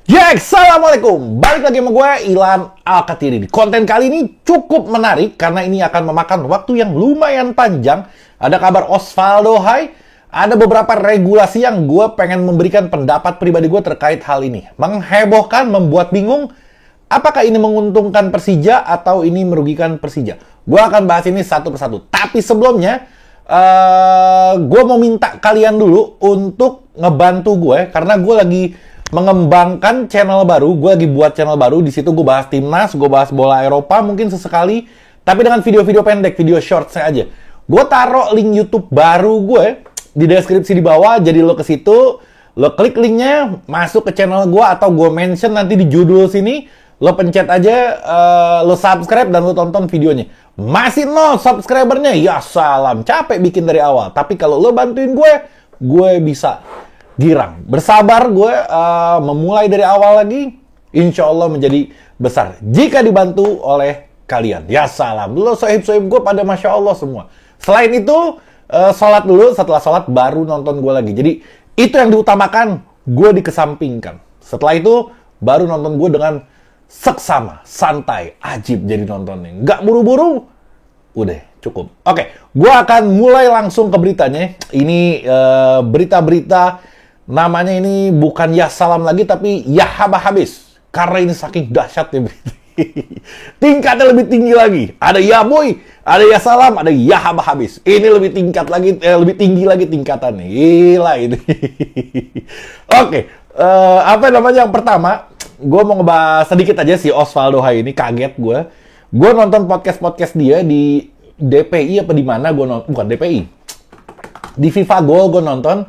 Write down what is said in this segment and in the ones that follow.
Assalamualaikum. Balik lagi sama gue, Ilham Alkatiri. Di konten kali ini cukup menarik karena ini akan memakan waktu yang lumayan panjang. Ada kabar Osvaldo Hai, ada beberapa regulasi yang gue pengen memberikan pendapat pribadi gue terkait hal ini. Menghebohkan, membuat bingung, apakah ini menguntungkan Persija atau ini merugikan Persija? Gue akan bahas ini satu persatu. Tapi sebelumnya, gue mau minta kalian dulu untuk ngebantu gue karena gue lagi mengembangkan channel baru. Gue lagi buat channel baru. Di situ gue bahas timnas, gue bahas bola Eropa mungkin sesekali, tapi dengan video-video pendek, video short saya aja. Gue taruh link YouTube baru gue di deskripsi di bawah. Jadi lo ke situ, lo klik linknya, masuk ke channel gue atau gue mention nanti di judul sini. Lo pencet aja, lo subscribe dan lo tonton videonya. Masih 0 subscribernya, ya salam. Capek bikin dari awal. Tapi kalau lo bantuin gue bisa girang. Bersabar gue memulai dari awal lagi. Insya Allah menjadi besar jika dibantu oleh kalian. Ya salam. Lo sohib-sohib gue pada Masya Allah semua. Selain itu, sholat dulu. Setelah sholat baru nonton gue lagi. Jadi itu yang diutamakan, gue dikesampingkan. Setelah itu baru nonton gue dengan seksama, santai, ajib jadi nontonnya. Nggak buru-buru, udah cukup. Oke, gue akan mulai langsung ke beritanya. Ini berita-berita, namanya ini bukan ya salam lagi, tapi ya habis. Karena ini saking dahsyatnya berita. Tingkatnya lebih tinggi lagi. Ada ya boy, ada ya salam, ada ya habis. Ini lebih tingkat lagi, lebih tinggi lagi tingkatannya. Gila ini. Oke, apa namanya yang pertama? Gue mau ngebahas sedikit aja si Osvaldo Hai ini. Kaget gue. Gue nonton podcast dia di DPI apa di mana? Gue nonton, bukan DPI. Di FIFA Goal gue nonton.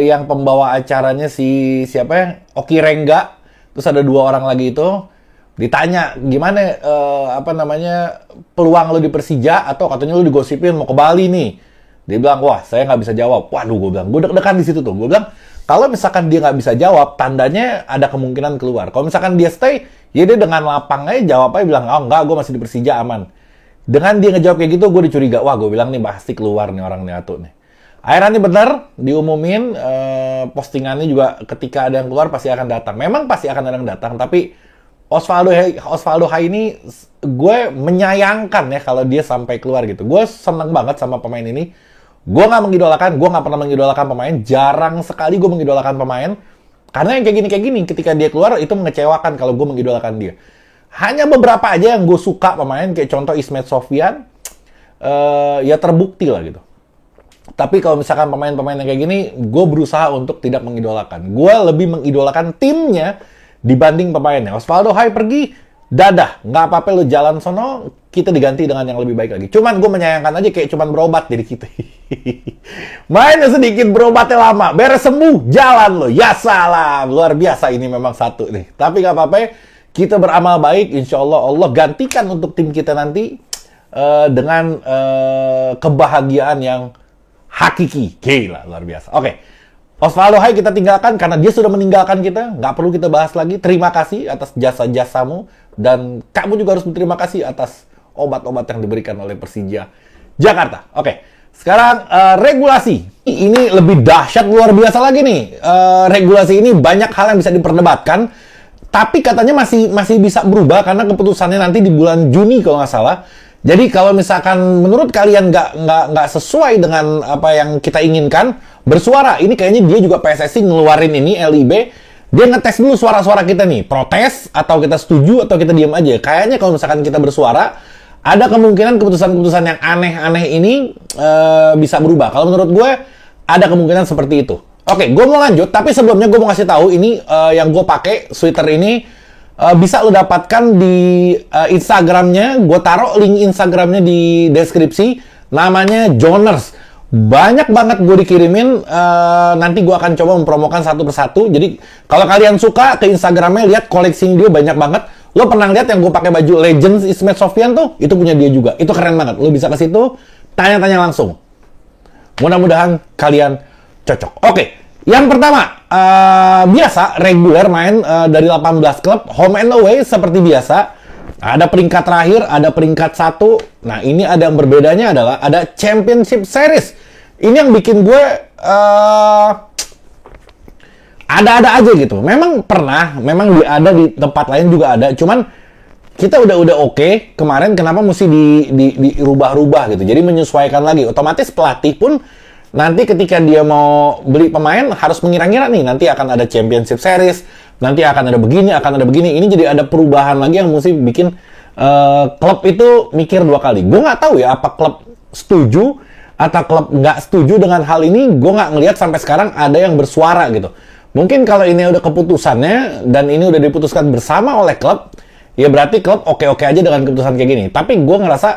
Yang pembawa acaranya siapa ya? Oki Rengga. Terus ada 2 orang lagi itu. Ditanya gimana apa namanya peluang lo di Persija, atau katanya lo digosipin mau ke Bali nih. Dia bilang, wah saya nggak bisa jawab. Waduh, gue bilang, gue deg-degan di situ tuh. Gue bilang, kalau misalkan dia nggak bisa jawab, tandanya ada kemungkinan keluar. Kalau misalkan dia stay, ya dia dengan lapang aja jawab aja, bilang, oh enggak, gue masih di Persija aman. Dengan dia ngejawab kayak gitu, gue dicuriga. Wah, gue bilang nih pasti keluar nih orang nih atuh nih. Akhirnya nih benar, diumumin, postingannya juga ketika ada yang keluar pasti akan datang. Memang pasti akan ada yang datang, tapi Osvaldo Hai ini gue menyayangkan ya kalau dia sampai keluar gitu. Gue seneng banget sama pemain ini. Gue nggak pernah mengidolakan pemain. Jarang sekali gue mengidolakan pemain. Karena yang kayak gini, ketika dia keluar itu mengecewakan kalau gue mengidolakan dia. Hanya beberapa aja yang gue suka pemain, kayak contoh Ismet Sofyan, ya terbukti lah gitu. Tapi kalau misalkan pemain-pemain yang kayak gini, gue berusaha untuk tidak mengidolakan. Gue lebih mengidolakan timnya dibanding pemainnya. Osvaldo Hai pergi, dadah, nggak apa-apa lu jalan sono, kita diganti dengan yang lebih baik lagi. Cuman gue menyayangkan aja kayak cuman berobat jadi kita. Mainnya sedikit, berobatnya lama, beres sembuh, jalan lo. Ya salam, luar biasa ini memang satu nih. Tapi nggak apa-apa, kita beramal baik, insya Allah Allah gantikan untuk tim kita nanti dengan kebahagiaan yang hakiki. Gila, luar biasa. Oke. Osvaldo Hai kita tinggalkan karena dia sudah meninggalkan kita. Nggak perlu kita bahas lagi. Terima kasih atas jasa-jasamu. Dan kamu juga harus berterima kasih atas obat-obat yang diberikan oleh Persija Jakarta. Oke. Sekarang regulasi. Ini lebih dahsyat, luar biasa lagi nih. Regulasi ini banyak hal yang bisa diperdebatkan. Tapi katanya masih bisa berubah karena keputusannya nanti di bulan Juni kalau nggak salah. Jadi kalau misalkan menurut kalian nggak sesuai dengan apa yang kita inginkan, bersuara. Ini kayaknya dia juga PSSI ngeluarin ini, LIB. Dia ngetes dulu suara-suara kita nih. Protes, atau kita setuju, atau kita diam aja. Kayaknya kalau misalkan kita bersuara, ada kemungkinan keputusan-keputusan yang aneh-aneh ini bisa berubah. Kalau menurut gue, ada kemungkinan seperti itu. Oke, gue mau lanjut. Tapi sebelumnya gue mau kasih tahu, ini yang gue pakai, sweater ini, bisa lo dapatkan di Instagramnya. Gue taruh link Instagramnya di deskripsi. Namanya Joners. Banyak banget gue dikirimin. Nanti gue akan coba mempromokan satu persatu. Jadi kalau kalian suka ke Instagramnya, lihat koleksi dia banyak banget. Lo pernah lihat yang gue pakai baju Legends Ismet Sofyan tuh? Itu punya dia juga. Itu keren banget. Lo bisa ke situ, tanya-tanya langsung. Mudah-mudahan kalian cocok. Oke. Yang pertama, biasa reguler main dari 18 klub, home and away seperti biasa. Ada peringkat terakhir, ada peringkat 1. Nah, ini ada yang berbedanya adalah ada Championship Series. Ini yang bikin gue ada-ada aja gitu. Memang pernah, memang ada di tempat lain juga ada. Cuman kita udah oke. Kemarin kenapa mesti dirubah-rubah gitu. Jadi menyesuaikan lagi. Otomatis pelatih pun nanti ketika dia mau beli pemain harus mengira-ngira nih. Nanti akan ada Championship Series. Nanti akan ada begini, akan ada begini. Ini jadi ada perubahan lagi yang mesti bikin klub itu mikir 2 kali. Gue nggak tahu ya apa klub setuju atau klub nggak setuju dengan hal ini. Gue nggak ngelihat sampai sekarang ada yang bersuara gitu. Mungkin kalau ini udah keputusannya dan ini udah diputuskan bersama oleh klub, ya berarti klub oke-oke aja dengan keputusan kayak gini. Tapi gue ngerasa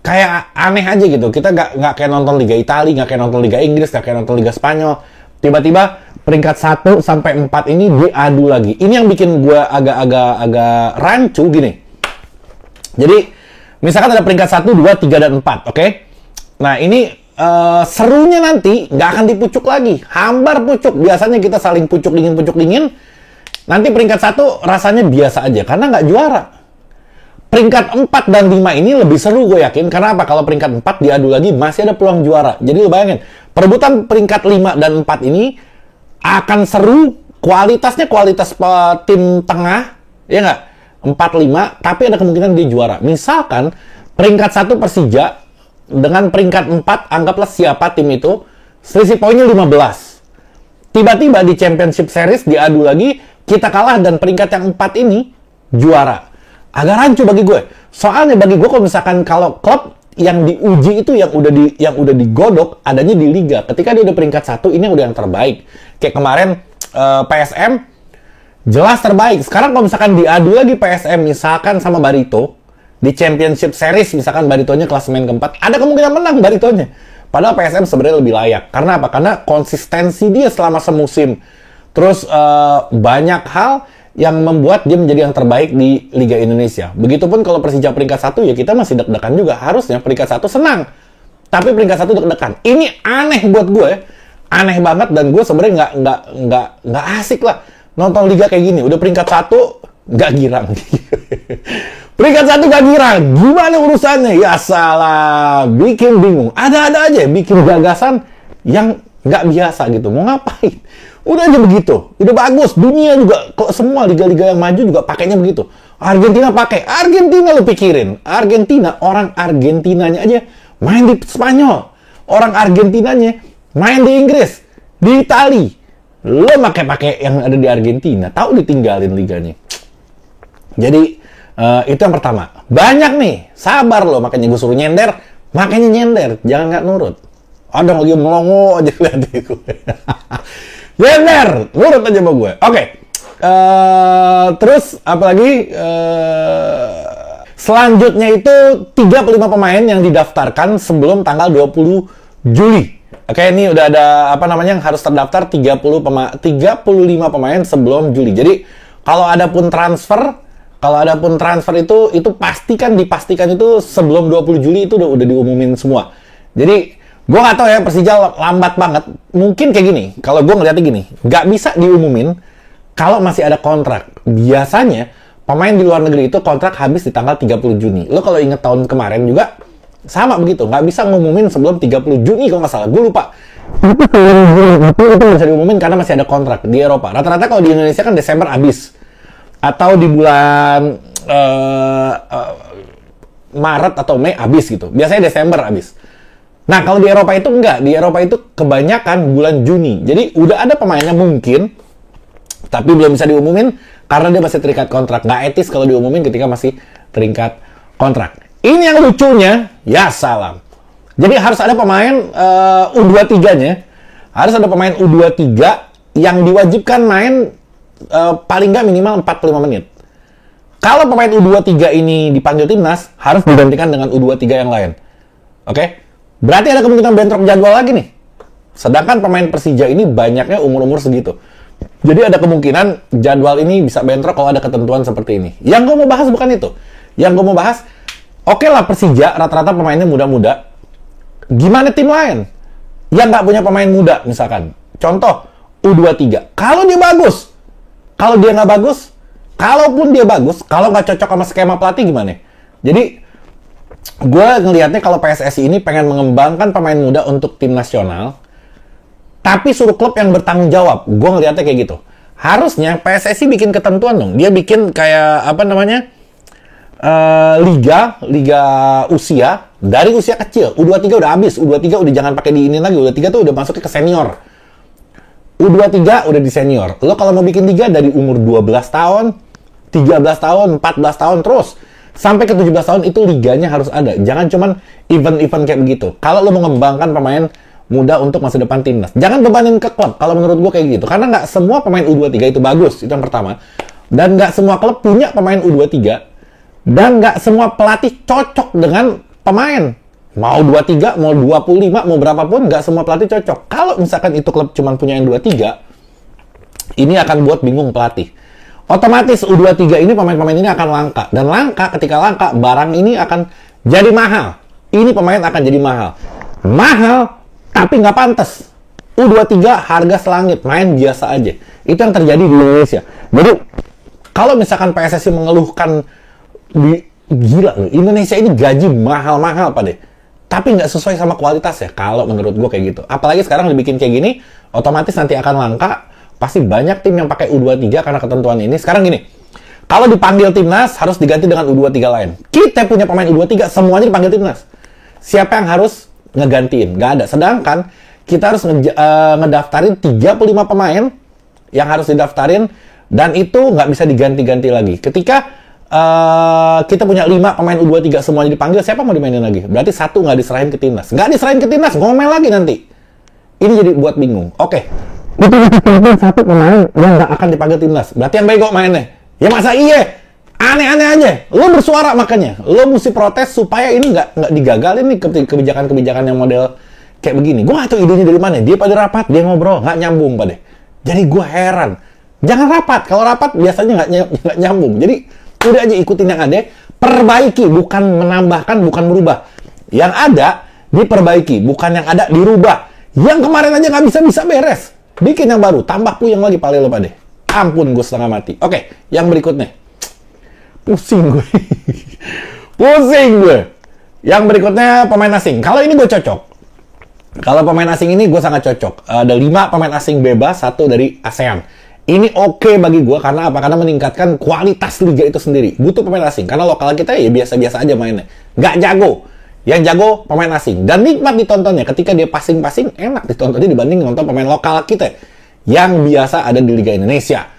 kayak aneh aja gitu. Kita nggak kayak nonton Liga Italia, nggak kayak nonton Liga Inggris, nggak kayak nonton Liga Spanyol. Tiba-tiba peringkat 1 sampai 4 ini diadu lagi. Ini yang bikin gue agak rancu gini. Jadi misalkan ada peringkat 1, 2, 3, dan 4, oke? Nah ini serunya nanti nggak akan dipucuk lagi, hambar pucuk. Biasanya kita saling pucuk dingin. Nanti peringkat 1 rasanya biasa aja karena nggak juara. Peringkat 4 dan 5 ini lebih seru gue yakin. Karena apa? Kalau peringkat 4 diadu lagi masih ada peluang juara. Jadi lu bayangin, perebutan peringkat 5 dan 4 ini akan seru. Kualitasnya kualitas tim tengah, ya nggak? 4-5, tapi ada kemungkinan dia juara. Misalkan peringkat 1 Persija dengan peringkat 4, anggaplah siapa tim itu, selisih poinnya 15. Tiba-tiba di Championship Series diadu lagi, kita kalah dan peringkat yang 4 ini juara. Agak rancu bagi gue. Soalnya bagi gue kalau klub yang diuji itu yang udah digodok adanya di liga. Ketika dia udah peringkat 1, ini udah yang terbaik. Kayak kemarin PSM jelas terbaik. Sekarang kalau misalkan diadu lagi PSM misalkan sama Barito di Championship Series, misalkan Baritonya klasemen keempat, ada kemungkinan menang Baritonya. Padahal PSM sebenarnya lebih layak. Karena apa? Karena konsistensi dia selama semusim. Terus banyak hal yang membuat dia menjadi yang terbaik di Liga Indonesia. Begitupun kalau Persija peringkat 1, ya kita masih deg-degan juga. Harusnya peringkat 1 senang. Tapi peringkat 1 deg-degan. Ini aneh buat gue. Aneh banget dan gue sebenarnya nggak asik lah nonton liga kayak gini. Udah peringkat 1 nggak girang. Peringkat 1 nggak girang. Gimana urusannya? Ya salah. Bikin bingung. Ada-ada aja bikin gagasan yang nggak biasa gitu. Mau ngapain? Udah aja begitu. Udah bagus. Dunia juga, kok semua liga-liga yang maju juga pakainya begitu. Argentina pakai. Argentina lu pikirin. Argentina, orang Argentinanya aja main di Spanyol. Orang Argentinanya main di Inggris. Di Itali. Lo pakai yang ada di Argentina. Tahu ditinggalin liganya. Jadi, itu yang pertama. Banyak nih. Sabar lo. Makanya gue suruh nyender. Makanya nyender. Jangan nggak nurut. Ada lagi melongo aja lihat gue. Nyender. Nurut aja sama gue. Oke. Terus, apalagi selanjutnya itu 35 pemain yang didaftarkan sebelum tanggal 20 Juli. Oke, ini udah ada yang harus terdaftar 35 pemain sebelum Juli. Jadi kalau ada pun transfer itu dipastikan itu sebelum 20 Juli itu udah diumumin semua. Jadi gue nggak tahu ya, Persija lambat banget. Mungkin kayak gini. Kalau gue ngeliatnya gini, nggak bisa diumumin kalau masih ada kontrak. Biasanya pemain di luar negeri itu kontrak habis di tanggal 30 Juni. Lo kalau inget tahun kemarin juga sama begitu, nggak bisa ngumumin sebelum 30 Juni kalau nggak salah, gue lupa. Itu bisa diumumin karena masih ada kontrak di Eropa. Rata-rata kalau di Indonesia kan Desember habis, atau di bulan Maret atau Mei habis gitu. Biasanya Desember habis. Nah kalau di Eropa itu enggak, di Eropa itu kebanyakan bulan Juni. Jadi udah ada pemainnya mungkin, tapi belum bisa diumumin karena dia masih terikat kontrak. Nggak etis kalau diumumin ketika masih terikat kontrak. Ini yang lucunya, ya salam. Jadi harus ada pemain U23-nya, harus ada pemain U23 yang diwajibkan main paling nggak minimal 45 menit. Kalau pemain U23 ini dipanggil timnas, harus digantikan dengan U23 yang lain. Oke? Berarti ada kemungkinan bentrok jadwal lagi nih. Sedangkan pemain Persija ini banyaknya umur-umur segitu. Jadi ada kemungkinan jadwal ini bisa bentrok kalau ada ketentuan seperti ini. Yang gue mau bahas bukan itu. Yang gue mau bahas, oke lah Persija rata-rata pemainnya muda-muda. Gimana tim lain yang nggak punya pemain muda misalkan? Contoh U23. Kalau dia bagus, kalau dia nggak bagus, kalaupun dia bagus, kalau nggak cocok sama skema pelatih gimana? Jadi gue ngelihatnya kalau PSSI ini pengen mengembangkan pemain muda untuk tim nasional, Tapi suruh klub yang bertanggung jawab. Gue ngeliatnya kayak gitu. Harusnya PSSI bikin ketentuan dong. Dia bikin kayak apa namanya, liga usia dari usia kecil. U23 udah habis. U23 udah jangan pakai diinin lagi. U23 tuh udah masuknya ke senior. U23 udah di senior. Lo kalau mau bikin liga dari umur 12 tahun, 13 tahun, 14 tahun terus sampai ke 17 tahun itu liganya harus ada. Jangan cuman event-event kayak begitu. Kalau lo mengembangkan pemain muda untuk masa depan timnas, jangan bebanin ke klub. Kalau menurut gue kayak gitu. Karena nggak semua pemain U23 itu bagus. Itu yang pertama. Dan nggak semua klub punya pemain U23. Dan nggak semua pelatih cocok dengan pemain. Mau 23, mau 25, mau berapapun, nggak semua pelatih cocok. Kalau misalkan itu klub cuma punya yang 23, ini akan buat bingung pelatih. Otomatis U23 ini pemain-pemain ini akan langka. Dan langka, ketika langka, barang ini akan jadi mahal. Ini pemain akan jadi mahal. Mahal, tapi nggak pantas. U23 harga selangit, main biasa aja. Itu yang terjadi di Indonesia. Jadi, kalau misalkan PSSI mengeluhkan, gila loh, Indonesia ini gaji mahal-mahal, Pak deh. Tapi nggak sesuai sama kualitasnya, kalau menurut gue kayak gitu. Apalagi sekarang dibikin kayak gini, otomatis nanti akan langka. Pasti banyak tim yang pakai U23 karena ketentuan ini. Sekarang gini, kalau dipanggil timnas, harus diganti dengan U23 lain. Kita punya pemain U23, semuanya dipanggil timnas. Siapa yang harus ngegantiin? Nggak ada. Sedangkan, kita harus ngedaftarin 35 pemain yang harus didaftarin, dan itu nggak bisa diganti-ganti lagi. Ketika kita punya 5 pemain U23 semuanya dipanggil, siapa mau dimainin lagi? Berarti satu nggak diserahin ke timnas. Nggak diserahin ke timnas, ngomel lagi nanti. Ini jadi buat bingung. Oke. Itu satu pemain yang nggak akan dipanggil timnas. Berarti yang bego mainnya. Ya masa iya? Aneh-aneh aja. Lo bersuara makanya. Lo mesti protes supaya ini nggak digagalin nih kebijakan-kebijakan yang model kayak begini. Gue nggak tahu idenya dari mana. Dia pada rapat, dia ngobrol. Nggak nyambung, Pak deh. Jadi gue heran. Jangan rapat. Kalau rapat biasanya nggak nyambung. Jadi udah aja ikutin yang ada, perbaiki, bukan menambahkan, bukan merubah. Yang ada, diperbaiki, bukan yang ada, dirubah. Yang kemarin aja nggak bisa beres. Bikin yang baru, tambah puyeng lagi pale lo Pak deh. Ampun, gue setengah mati. Oke, yang berikutnya. Pusing gue. Pusing gue. Yang berikutnya pemain asing. Kalau ini gue cocok. Kalau pemain asing ini gue sangat cocok. Ada 5 pemain asing bebas, 1 dari ASEAN. Ini oke bagi gue, karena apa? Karena meningkatkan kualitas liga itu sendiri. Butuh pemain asing, karena lokal kita ya biasa-biasa aja mainnya. Nggak jago. Yang jago pemain asing. Dan nikmat ditontonnya. Ketika dia passing-passing, enak ditontonnya dibanding nonton pemain lokal kita yang biasa ada di Liga Indonesia.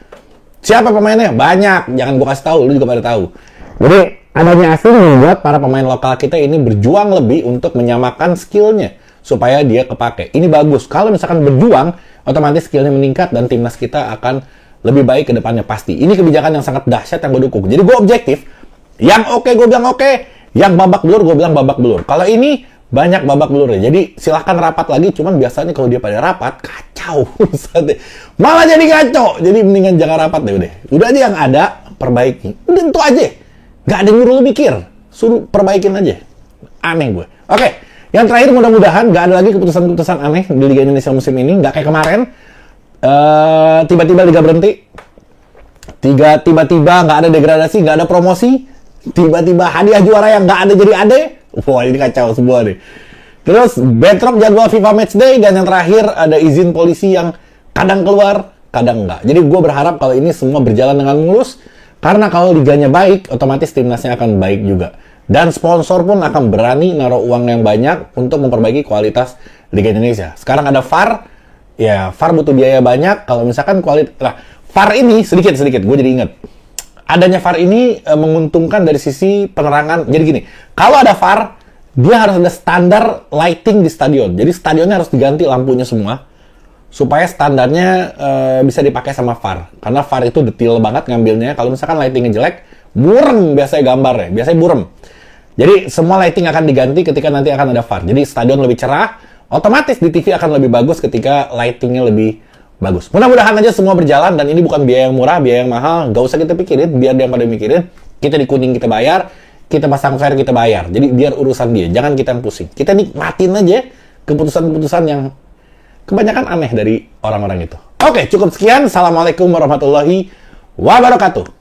Siapa pemainnya? Banyak. Jangan gue kasih tahu, lu juga pada tahu. Jadi, adanya asing membuat para pemain lokal kita ini berjuang lebih untuk menyamakan skillnya supaya dia kepake. Ini bagus. Kalau misalkan berjuang, otomatis skillnya meningkat dan timnas kita akan lebih baik ke depannya pasti. Ini kebijakan yang sangat dahsyat yang gue dukung. Jadi gue objektif. Yang oke gue bilang oke. Yang babak belur gue bilang babak belur. Kalau ini banyak babak belur ya. Jadi silahkan rapat lagi. Cuman biasanya kalau dia pada rapat, kacau. Malah jadi kacau. Jadi mendingan jangan rapat deh udah. Udah aja yang ada, perbaiki. Udah itu aja. Gak ada nyuruh lu mikir. Suruh perbaikin aja. Aneh gue. Oke. Yang terakhir, mudah-mudahan gak ada lagi keputusan-keputusan aneh di Liga Indonesia musim ini. Gak kayak kemarin. Tiba-tiba Liga berhenti. Tiba-tiba gak ada degradasi, gak ada promosi. Tiba-tiba hadiah juara yang gak ada jadi ade. Wah, ini kacau semua nih. Terus, bentrok jadwal FIFA Matchday. Dan yang terakhir, ada izin polisi yang kadang keluar, kadang enggak. Jadi gue berharap kalau ini semua berjalan dengan mulus. Karena kalau liganya baik, otomatis timnasnya akan baik juga. Dan sponsor pun akan berani naruh uang yang banyak untuk memperbaiki kualitas Liga Indonesia. Sekarang ada VAR, ya VAR butuh biaya banyak. Kalau misalkan VAR ini sedikit-sedikit, gue jadi ingat. Adanya VAR ini menguntungkan dari sisi penerangan. Jadi gini, kalau ada VAR, dia harus ada standar lighting di stadion. Jadi stadionnya harus diganti lampunya semua, supaya standarnya bisa dipakai sama VAR. Karena VAR itu detail banget ngambilnya. Kalau misalkan lightingnya jelek, burem biasanya gambarnya, biasanya burem. Jadi semua lighting akan diganti ketika nanti akan ada VAR. Jadi stadion lebih cerah, otomatis di TV akan lebih bagus ketika lightingnya lebih bagus. Mudah-mudahan aja semua berjalan, dan ini bukan biaya yang murah, biaya yang mahal. Gak usah kita pikirin, biar dia pada mikirin. Kita di kuning kita bayar, kita pasang fair kita bayar. Jadi biar urusan dia, jangan kita yang pusing. Kita nikmatin aja keputusan-keputusan yang kebanyakan aneh dari orang-orang itu. Oke, cukup sekian. Assalamualaikum warahmatullahi wabarakatuh.